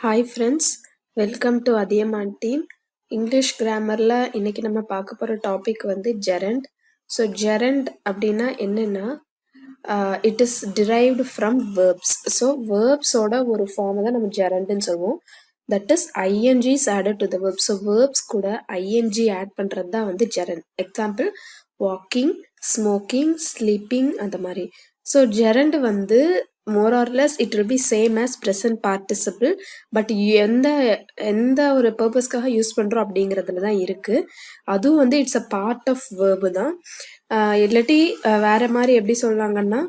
Hi friends, welcome to Athiyaman team. English கிராமரில் இன்னைக்கு நம்ம பார்க்க போகிற டாபிக் வந்து ஜெரண்ட். ஸோ ஜெரண்ட் அப்படின்னா என்னென்னா, it is derived from verbs. So வேர்ப்ஸோட ஒரு ஃபார்மை தான் நம்ம ஜெரண்ட்னு சொல்லுவோம். That is I N G is added to the verb. So verbs கூட ஐஎன்ஜி ஆட் பண்ணுறது தான் வந்து gerund. Example walking, smoking, sleeping, அந்த மாதிரி. ஸோ ஜெரண்ட் வந்து more or less it will be same as present participle, but எந்த ஒரு பர்பஸ்க்காக யூஸ் பண்ணுறோம் அப்படிங்கிறதுல தான் இருக்குது. அதுவும் வந்து it's a part of verb தான். இல்லாட்டி வேற மாதிரி எப்படி சொல்லாங்கன்னா,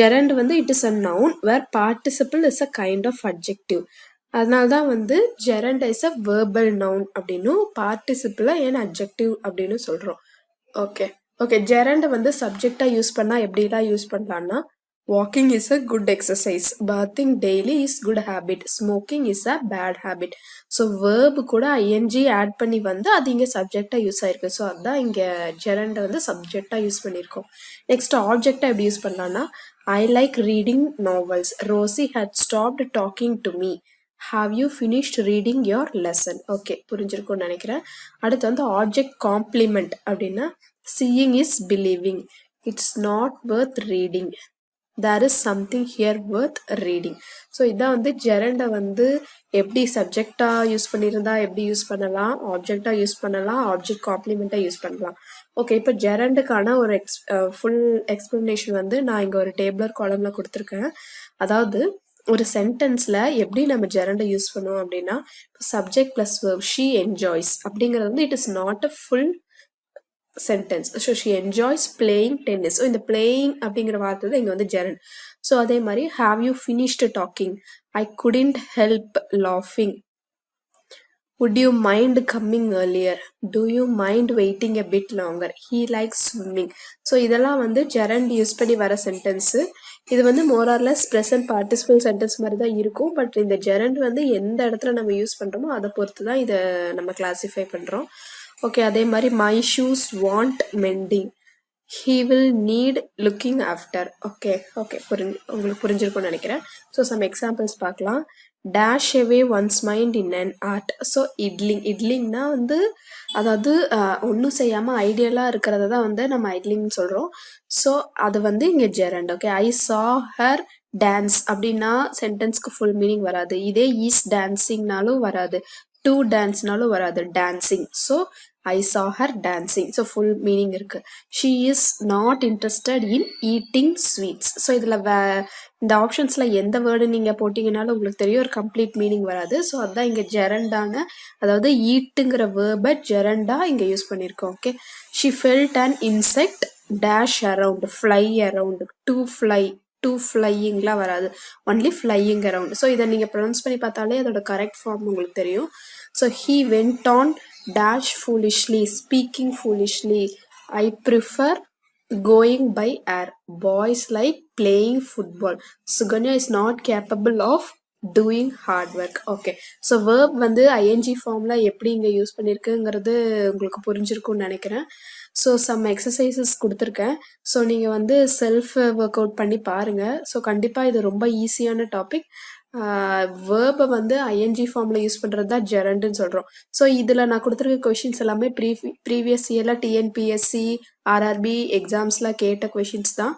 ஜெரண்ட் வந்து it is a noun where participle is a kind of adjective. அதனால தான் வந்து gerund is a verbal noun அப்படின்னும் பார்ட்டிசிபிளை ஏன் அட்ஜெக்டிவ் அப்படின்னு சொல்கிறோம். ஓகே ஜெரண்ட் வந்து சப்ஜெக்டாக யூஸ் பண்ணால் எப்படிலாம் யூஸ் பண்ணலான்னா, walking is a good exercise, bathing daily is good habit, smoking is a bad habit. So verb கூட ஐஎன்ஜி ஆட் பண்ணி வந்து அது இங்கே சப்ஜெக்டாக யூஸ் ஆயிருக்கு. ஸோ அதுதான் இங்கே ஜெரண்ட் வந்து சப்ஜெக்டாக யூஸ் பண்ணியிருக்கோம். நெக்ஸ்ட் ஆப்ஜெக்டாக எப்படி யூஸ் பண்ணலான்னா, I like reading novels, Rosie had stopped talking to me, have you finished reading your lesson. Okay, புரிஞ்சிருக்கும்னு நினைக்கிறேன். அடுத்து வந்து ஆப்ஜெக்ட் காம்ப்ளிமெண்ட் அப்படின்னா, seeing is believing, it's not worth reading, there is something here worth reading. So இதான் வந்து ஜெரண்டை வந்து எப்படி சப்ஜெக்டாக use பண்ணியிருந்தா எப்படி யூஸ் பண்ணலாம், ஆப்ஜெக்டாக யூஸ் பண்ணலாம், ஆப்ஜெக்ட் காம்ப்ளிமெண்ட்டாக யூஸ் பண்ணலாம். ஓகே, இப்போ ஜெரண்டுக்கான ஒரு ஃபுல் எக்ஸ்பிளனேஷன் வந்து நான் இங்கே ஒரு டேபிளர் காலமில் கொடுத்துருக்கேன். அதாவது ஒரு சென்டென்ஸில் எப்படி நம்ம ஜெரண்டை யூஸ் பண்ணுவோம் அப்படின்னா, subject plus verb, she enjoys அப்படிங்கிறது வந்து it is not a full sentence. So she enjoys playing tennis. So இந்த பிளேயிங் அப்படிங்கிற வார்த்தை தான் இங்கே வந்து ஜெரண்ட். ஸோ அதே மாதிரி have you finished talking, I couldn't help லாஃபிங், would you mind coming earlier, do you mind waiting a bit longer, he likes swimming. So இதெல்லாம் வந்து ஜெரண்ட் யூஸ் பண்ணி வர சென்டென்ஸு. இது வந்து more or less present participle sentence மாதிரி தான் இருக்கும். பட் இந்த ஜெரண்ட் வந்து எந்த இடத்துல நம்ம யூஸ் பண்ணுறோமோ அதை பொறுத்து தான் இதை நம்ம கிளாஸிஃபை பண்ணுறோம். ஓகே, அதே மாதிரி my shoes want mending, he will need looking after. Okay உங்களுக்கு புரிஞ்சிருக்கும்னு நினைக்கிறேன். ஸோ சம் எக்ஸாம்பிள்ஸ் பார்க்கலாம். Dash away one's mind in an art. So இட்லிங்னா வந்து அதாவது ஒன்றும் செய்யாமல் ஐடியலாக இருக்கிறத தான் வந்து நம்ம ஐட்லிங்னு சொல்கிறோம். ஸோ அது வந்து இங்கே ஜெரண்ட். ஓகே, ஐ சா ஹர் டான்ஸ் அப்படின்னா சென்டென்ஸ்க்கு ஃபுல் மீனிங் வராது. இதே ஈஸ் டான்சிங்னாலும் வராது, டு டான்ஸ்னாலும் வராது, டான்சிங். ஸோ ஐ saw her dancing. So full meaning இருக்கு. She is not interested in eating sweets. So இதில் இந்த ஆப்ஷன்ஸில் எந்த வேர்டு நீங்கள் போட்டிங்கனாலும் உங்களுக்கு தெரியும், ஒரு கம்ப்ளீட் மீனிங் வராது. ஸோ அதுதான் இங்கே ஜெரண்டாங்க, அதாவது ஈட்டுங்கிற வேர்பை ஜெரண்டா இங்கே யூஸ் பண்ணியிருக்கோம். Okay, she felt an insect dash around, fly around, to ஃப்ளையிங்லாம் வராது, ஒன்லி ஃப்ளையிங் அரவுண்ட். ஸோ இதை நீங்கள் ப்ரொனவுன்ஸ் பண்ணி பார்த்தாலே அதோட கரெக்ட் ஃபார்ம் உங்களுக்கு தெரியும். So he went on dash foolishly, speaking foolishly, I prefer going by air, boys like playing football, Suganya is not capable of doing hard work. Okay, so verb வந்து ING ஃபார்மில் எப்படி இங்கே use பண்ணியிருக்குங்கிறது உங்களுக்கு புரிஞ்சிருக்கும்னு நினைக்கிறேன். So some exercises கொடுத்துருக்கேன். So நீங்கள் வந்து செல்ஃப் ஒர்க் அவுட் பண்ணி பாருங்கள். ஸோ கண்டிப்பாக இது ரொம்ப ஈஸியான டாபிக். வேர்பை வந்து ஐஎன்ஜி ஃபார்மில் யூஸ் பண்ணுறது தான் ஜெரண்டுன்னு சொல்கிறோம். ஸோ இதில் நான் கொடுத்துருக்க கொஷின்ஸ் எல்லாமே ப்ரீவியஸ் இயரில் டிஎன்பிஎஸ்சி, ஆர்ஆர்பி எக்ஸாம்ஸில் கேட்ட கொஷின்ஸ் தான்.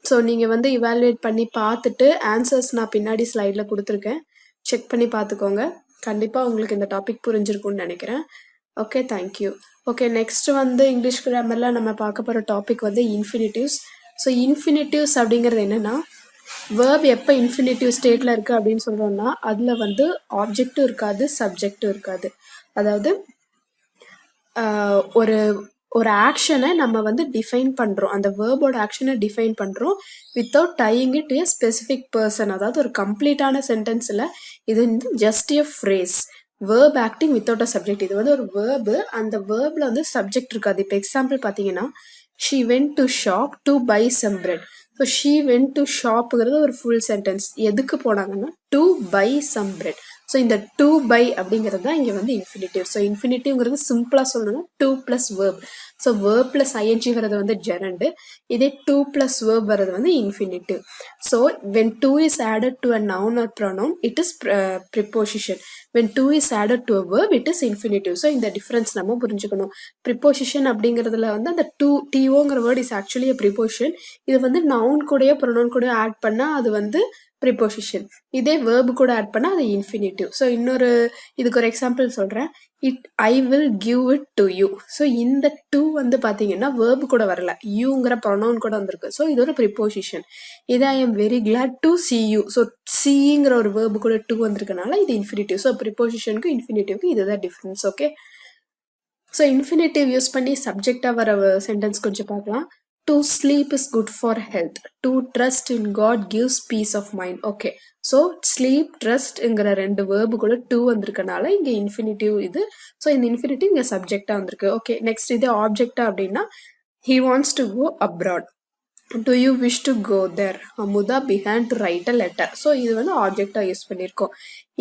ஸோ நீங்கள் வந்து இவாலுவேட் பண்ணி பார்த்துட்டு ஆன்சர்ஸ் நான் பின்னாடி ஸ்லைடில் கொடுத்துருக்கேன், செக் பண்ணி பார்த்துக்கோங்க. கண்டிப்பாக உங்களுக்கு இந்த டாபிக் புரிஞ்சிருக்கும்னு நினைக்கிறேன். Okay, thank you. ஓகே, நெக்ஸ்ட் வந்து இங்கிலீஷ் கிராமரில் நம்ம பார்க்க போகிற டாபிக் வந்து இன்ஃபினிட்டிவ்ஸ். ஸோ இன்ஃபினிட்டிவ்ஸ் அப்படிங்கிறது என்னென்னா, வேர்ப் எப்போ இன்ஃபினிட்டிவ் ஸ்டேட்டில் இருக்குது அப்படின்னு சொல்கிறோம்னா, அதில் வந்து ஆப்ஜெக்டும் இருக்காது, சப்ஜெக்டும் இருக்காது. அதாவது ஒரு ஒரு ஆக்ஷனை நம்ம வந்து டிஃபைன் பண்ணுறோம், அந்த வேர்போட ஆக்ஷனை டிஃபைன் பண்ணுறோம் without tying it to a specific person. அதாவது ஒரு கம்ப்ளீட்டான சென்டென்ஸில் இது வந்து just a phrase, verb acting without a subject. இது வந்து ஒரு வேர்பு, அந்த வேர்பில் வந்து சப்ஜெக்ட் இருக்காது. இப்போ எக்ஸாம்பிள் பார்த்தீங்கன்னா, she went to shop to buy some bread. So she went to ஷாப்புங்கிறது ஒரு ஃபுல் சென்டென்ஸ். எதுக்கு போனாங்கன்னா, to buy some bread. So இந்த டு பை அப்படிங்கிறது தான் இங்கே வந்து இன்ஃபினிட்டிவ். ஸோ இன்ஃபினிட்டிவ்ங்கிறது சிம்பிளாக சொல்லணும்னா to plus verb. So verb plus I N G வர்றது வந்து ஜெரண்டு, இதே டூ ப்ளஸ் வேர்ப் வர்றது வந்து infinitive. So when two is added to a noun or pronoun it is preposition. when two is added to a verb it is infinitive. So இந்த difference நம்ம புரிஞ்சுக்கணும். Preposition அப்படிங்கிறதுல வந்து அந்த டிஓங்கிற word is actually a preposition. இது வந்து noun கூடயோ ப்ரொனவுன் கூடயோ ஆட் பண்ணால் அது வந்து ப்ரிப்போசிஷன். இதே வேர்பு கூட ஆட் பண்ணால் அது இன்ஃபினிட்டிவ். ஸோ இதுக்கு ஒரு எக்ஸாம்பிள் சொல்கிறேன். I will give it to you. So இந்த டூ வந்து பார்த்தீங்கன்னா வேர்பு கூட வரல, யூங்கிற ப்ரொனவுன் கூட வந்திருக்கு. ஸோ இது ஒரு ப்ரிப்போசிஷன். இது I am very glad to see you. So சீங்கிற ஒரு வேர்பு கூட டூ வந்திருக்கனால இது இன்ஃபினிட்டிவ். ஸோ ப்ரிப்போசிஷனுக்கு இன்ஃபினிட்டிவ்க்கு இதுதான் difference. Okay, so infinitive use பண்ணி சப்ஜெக்டாக வர சென்டென்ஸ் கொஞ்சம் பார்க்கலாம். To sleep is good for health. To trust in God gives peace of mind. Okay, so sleep, trustங்கிற ரெண்டு வேர்பு கூட டூ வந்திருக்கனால இங்கே இன்ஃபினிட்டிவ் இது. ஸோ இந்த இன்ஃபினிட்டிவ் இங்கே சப்ஜெக்டாக வந்திருக்கு. ஓகே, நெக்ஸ்ட் இது ஆப்ஜெக்டா அப்படின்னா he wants to go abroad. Do you wish to go there? Amuda began to write a letter. So இது வந்து ஆப்ஜெக்டா யூஸ் பண்ணியிருக்கோம்.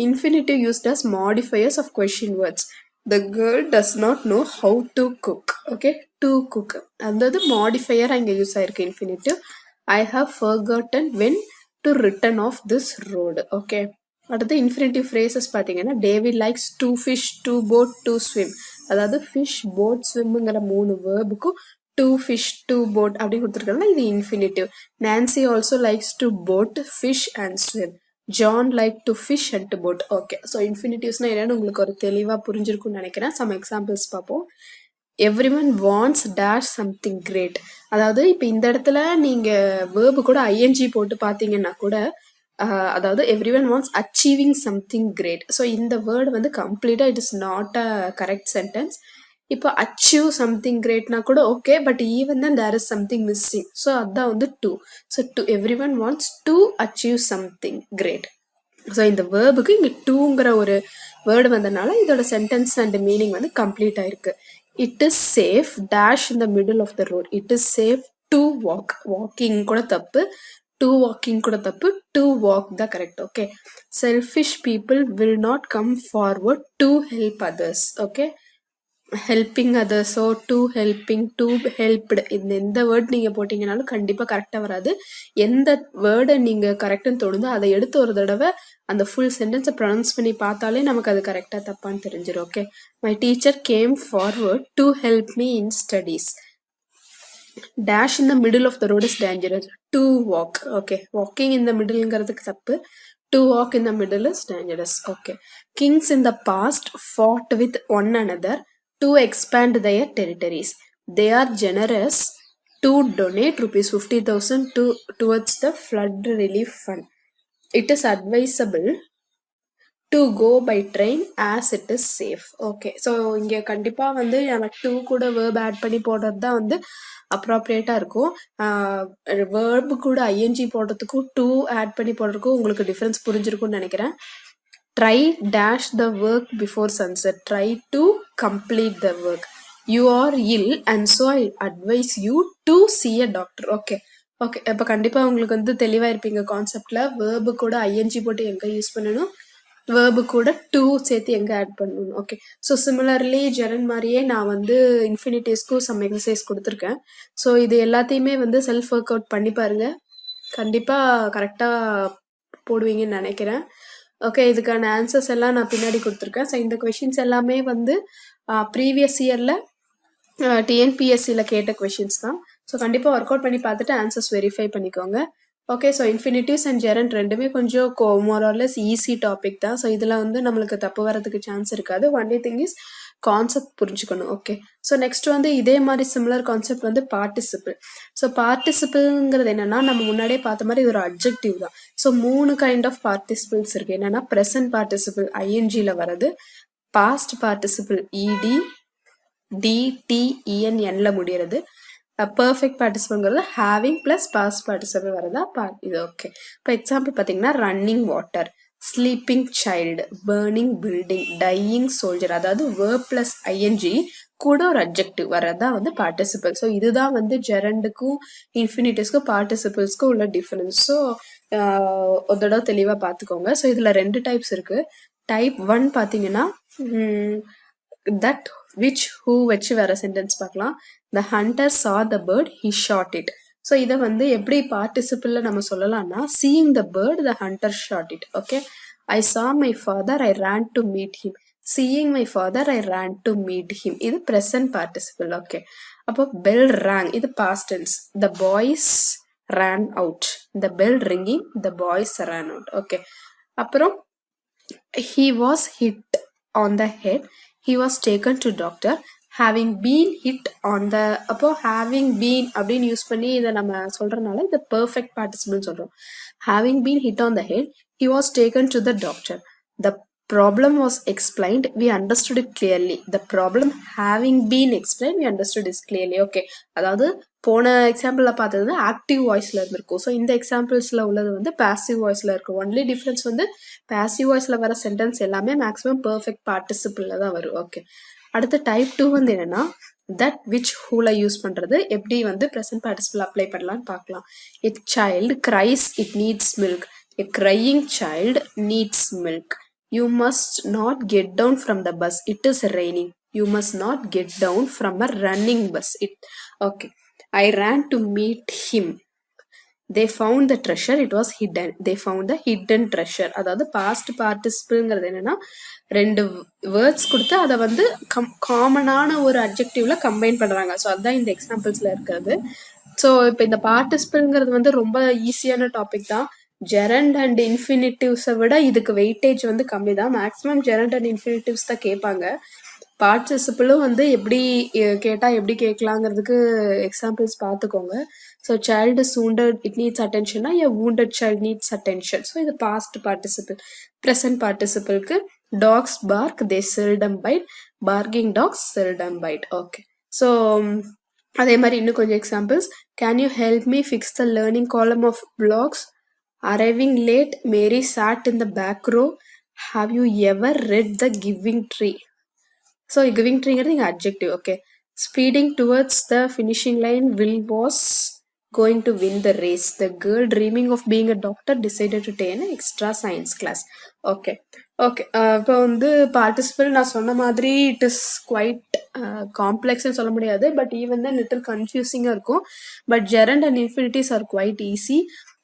Infinitive used as modifiers of question words. The girl does not know how to cook. Okay, to cook அதாவது modifier அங்கே use ஆயிருக்கு infinitive. I have forgotten when to return off this road. Okay, அடுத்து infinitive phrases பார்த்தீங்கன்னா David likes to fish, to boat, to swim. அதாவது fish, boat, ஸ்விம்ங்கிற மூணு வேர்புக்கும் to fish, to boat அப்படி கொடுத்துருக்காங்கன்னா இது infinitive. Nancy also likes to boat, fish and swim. John like to fish and to boat. Okay, so இன்ஃபினிட்டிவ்ஸ்னா என்னன்னு உங்களுக்கு ஒரு தெளிவாக புரிஞ்சிருக்கும்னு நினைக்கிறேன். சம் எக்ஸாம்பிள்ஸ் பார்ப்போம். Every one wants dash something great. அதாவது இப்போ இந்த இடத்துல நீங்கள் வேர்பு கூட ஐஎன்ஜி போட்டு பார்த்தீங்கன்னா கூட அதாவது everyone wants achieving something great. So இந்த வேர்டு வந்து கம்ப்ளீட்டாக it is not a correct sentence. இப்போ அச்சீவ் சம்திங் கிரேட்னா கூட okay, but even then there is something missing. So அதுதான் வந்து to. So everyone wants to achieve something great. So இந்த வேர்புக்கு இங்கே டூங்கிற ஒரு வேர்டு வந்தனால இதோட சென்டென்ஸ் அண்ட் மீனிங் வந்து கம்ப்ளீட் ஆயிருக்கு. It is safe dash in the middle of the road. It is safe to walk. Walking கூட தப்பு, டு வாக்கிங் கூட தப்பு, டு வாக் தான் correct. Okay, selfish people will not come forward to help others. Okay, helping அதர்ஸோ to helping, to helped, இந்த எந்த word நீங்கள் போட்டிங்கனாலும் கண்டிப்பாக கரெக்டாக வராது. எந்த வேர்டை நீங்கள் கரெக்டுன்னு தோணுதோ அதை எடுத்து ஒரு தடவை அந்த ஃபுல் சென்டென்ஸை ப்ரொனவுன்ஸ் பண்ணி பார்த்தாலே நமக்கு அது கரெக்டாக தப்பான்னு தெரிஞ்சிடும். Okay, my teacher came forward to help me in studies. Dash in the middle of the road is dangerous. To walk. Okay, walking in the மிடில்ங்கிறதுக்கு தப்பு, to walk in the middle is dangerous. Okay, kings in the past fought with one another to expand their territories. They are generous to donate rupees 50,000 towards the flood relief fund. It is advisable to go by train as it is safe. Okay, so இங்கே கண்டிப்பாக வந்து நம்ம two கூட verb add பண்ணி போடுறது தான் வந்து அப்ராப்ரியேட்டாக இருக்கும். வேர்பு கூட ஐஎன்ஜி போடுறதுக்கும் டூ ஆட் பண்ணி போடுறதுக்கும் உங்களுக்கு டிஃப்ரென்ஸ் புரிஞ்சிருக்கும்னு நினைக்கிறேன். Try dash the work before sunset. Try to complete the work. You are ill and so I advise you to see a doctor. Okay, okay, இப்போ கண்டிப்பாக உங்களுக்கு வந்து தெளிவாக இருப்பீங்க கான்செப்டில். வேர்பு கூட ஐஎன்ஜி போட்டு எங்கே யூஸ் பண்ணணும், வேர்பு கூட டூ சேர்த்து எங்கே ஆட் பண்ணணும். ஓகே, ஸோ சிமிலர்லி ஜெரன் மாதிரியே நான் வந்து இன்ஃபினிட்டிவ்ஸ்க்கும் சம் எக்ஸசைஸ் கொடுத்துருக்கேன். ஸோ இது எல்லாத்தையுமே வந்து செல்ஃப் ஒர்க் அவுட் பண்ணி பாருங்கள், கண்டிப்பாக கரெக்டாக போடுவீங்கன்னு நினைக்கிறேன். ஓகே, இதுக்கான ஆன்சர்ஸ் எல்லாம் நான் பின்னாடி கொடுத்துருக்கேன். ஸோ இந்த கொஷின்ஸ் எல்லாமே வந்து ப்ரீவியஸ் இயரில் டிஎன்பிஎஸ்சியில் கேட்ட கொஷின்ஸ் தான். ஸோ கண்டிப்பாக ஒர்க் அவுட் பண்ணி பார்த்துட்டு ஆன்சர்ஸ் வெரிஃபை பண்ணிக்கோங்க. ஓகே, ஸோ இன்ஃபினிட்டிவ்ஸ் அண்ட் ஜெரண்ட் ரெண்டுமே கொஞ்சம் மோர் ஆர் லெஸ் ஈஸி டாபிக் தான். ஸோ இதில் வந்து நம்மளுக்கு தப்பு வரதுக்கு சான்ஸ் இருக்காது. ஒன்லி திங் இஸ் கான்செப்ட் புரிஞ்சுக்கணும். ஓகே, ஸோ நெக்ஸ்ட் வந்து இதே மாதிரி சிமிலர் கான்செப்ட் வந்து பார்ட்டிசிபிள். ஸோ பார்ட்டிசிபிள்ங்கிறது என்னன்னா நம்ம முன்னாடியே பார்த்த மாதிரி இது ஒரு அட்ஜெக்டிவ் தான். ஸோ 3 கைண்ட் ஆஃப் பார்ட்டிசிபிள்ஸ் இருக்கு. என்னன்னா ப்ரெசன்ட் பார்ட்டிசிபிள் ஐஎன்ஜியில் வரது, பாஸ்ட் பார்ட்டிசிபிள் இடி டிடிஇஎன்என்ல முடியறது, பர்ஃபெக்ட் பார்ட்டிசிபிள்ங்கிறது ஹேவிங் பிளஸ் பாஸ்ட் பார்ட்டிசிபிள் வரதா இது. ஓகே, இப்போ எக்ஸாம்பிள் பார்த்தீங்கன்னா running water, sleeping child, burning building, dying soldier. அதாவது வேர்ப் பிளஸ் ஐஎன்ஜி கூட ஒரு அட்ஜெக்டிவ் வரதா வந்து பார்ட்டிசிபிள். ஸோ இதுதான் வந்து ஜெரண்டுக்கும் இன்ஃபினிட்டிவ்ஸ்க்கும் பார்ட்டிசிபிள்ஸ்க்கும் உள்ள டிஃபரன்ஸ். ஸோ ஒரு தடவை தெளிவாக பார்த்துக்கோங்க. ஸோ இதில் 2 டைப்ஸ் இருக்குது. டைப் 1 பார்த்தீங்கன்னா தட் விச் ஹூ வச்சு வேற சென்டென்ஸ் பார்க்கலாம். The hunter saw the bird he shot it. So இதை வந்து எப்படி பார்ட்டிசிபிளில் நம்ம சொல்லலாம்னா seeing the bird the hunter shot it. Okay, I saw my father I ran to meet him. seeing my father I ran to meet him. இது present participle. Okay, அப்போ bell rang இது past tense. The boys ran out. The bell ringing, the boys ran out. Okay, அப்புறம் he was hit on the head. He was taken to doctor. Having been hit on the அப்போ having been அப்படின்னு use பண்ணி இதை நம்ம சொல்றதுனால இந்த perfect participle சொல்றோம். Having been hit on the head, he was taken to the doctor. The problem was explained. We understood it clearly. The problem having been explained, we understood it clearly. Okay, அதாவது போன எக்ஸாம்பிள்ல பார்த்தது active வாய்ஸ்ல இருந்திருக்கும். So இந்த எக்ஸாம்பிள்ஸ்ல உள்ளது வந்து passive வாய்ஸ்ல இருக்கும். ஒன்லி டிஃபரன்ஸ் வந்து பாசிவ் வாய்ஸ்ல வர சென்டென்ஸ் எல்லாமே மேக்ஸிமம் பெர்ஃபெக்ட் பார்ட்டிசிபிள்ல தான் வரும். ஓகே, அடுத்து டைப் 2 வந்து என்னன்னா தட் விச் ஹூல யூஸ் பண்றது எப்படி வந்து ப்ரெசன்ட் பார்ட்டிசிபிள் அப்ளை பண்ணலாம்னு பார்க்கலாம். A child cries it needs milk. A crying child needs milk. You must not get down from the bus. It is raining. You must not get down from a running bus. Okay, I ran to meet him. They found the treasure. It was hidden. They found the hidden treasure. அதாவது past participleங்கிறது என்னன்னா ரெண்டு words கொடுத்து அதை வந்து காமனான ஒரு அட்ஜெக்டிவ்ல combine பண்றாங்க. So அதுதான் இந்த எக்ஸாம்பிள்ஸ்ல இருக்கிறது. ஸோ இப்போ இந்த பார்ட்டிசிபிள்ங்கிறது வந்து ரொம்ப ஈஸியான டாபிக் தான். ஜெரண்ட் அண்ட் இன்ஃபினிட்டிவ்ஸை விட இதுக்கு வெயிட்டேஜ் வந்து கம்மி தான். மேக்ஸிமம் ஜெரண்ட் அண்ட் இன்ஃபினிட்டிவ்ஸ் தான் கேட்பாங்க. பார்ட்டிசிபிளும் வந்து எப்படி கேட்டால் எப்படி கேட்கலாங்கிறதுக்கு எக்ஸாம்பிள்ஸ் பார்த்துக்கோங்க. So child is wounded, it needs அட்டென்ஷன்னா a wounded child needs attention. So இது பாஸ்ட் பார்ட்டிசிபிள். ப்ரெசன்ட் பார்ட்டிசிபிளுக்கு dogs bark they seldom bite. Barking dogs seldom bite. Okay, so அதே மாதிரி இன்னும் கொஞ்சம் examples. Can you help me fix the learning column of blocks. Arriving late Mary sat in the back row. Have you ever read the giving tree. So giving ட்ரீங்கிறது இங்கே adjective. Okay, speeding towards the finishing line. Will was going to win the race. The girl dreaming of being a doctor decided to take an extra science class. Okay okay, இப்போ வந்து participle நான் சொன்ன மாதிரி it is quite காம்ப்ளெக்ஸ்ன்னு சொல்ல முடியாது. But even தான் little கன்ஃபியூசிங்காக இருக்கும். But gerund and infinitives are quite easy.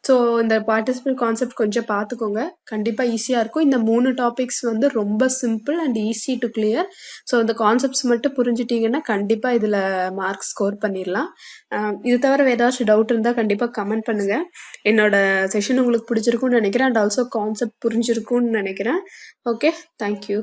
So இந்த பார்ட்டிசிபிள் கான்செப்ட் கொஞ்சம் பார்த்துக்கோங்க, கண்டிப்பாக ஈஸியாக இருக்கும். இந்த 3 டாபிக்ஸ் வந்து ரொம்ப simple and easy to clear. So இந்த கான்செப்ட்ஸ் மட்டும் புரிஞ்சிட்டிங்கன்னா கண்டிப்பாக இதில் மார்க் ஸ்கோர் பண்ணிடலாம். இது தவிர வேறு ஏதாச்சும் டவுட் இருந்தால் கண்டிப்பாக கமெண்ட் பண்ணுங்கள். என்னோட செஷன் உங்களுக்கு பிடிச்சிருக்குன்னு நினைக்கிறேன் அண்ட் ஆல்சோ கான்செப்ட் புரிஞ்சிருக்குன்னு நினைக்கிறேன். Okay, thank you.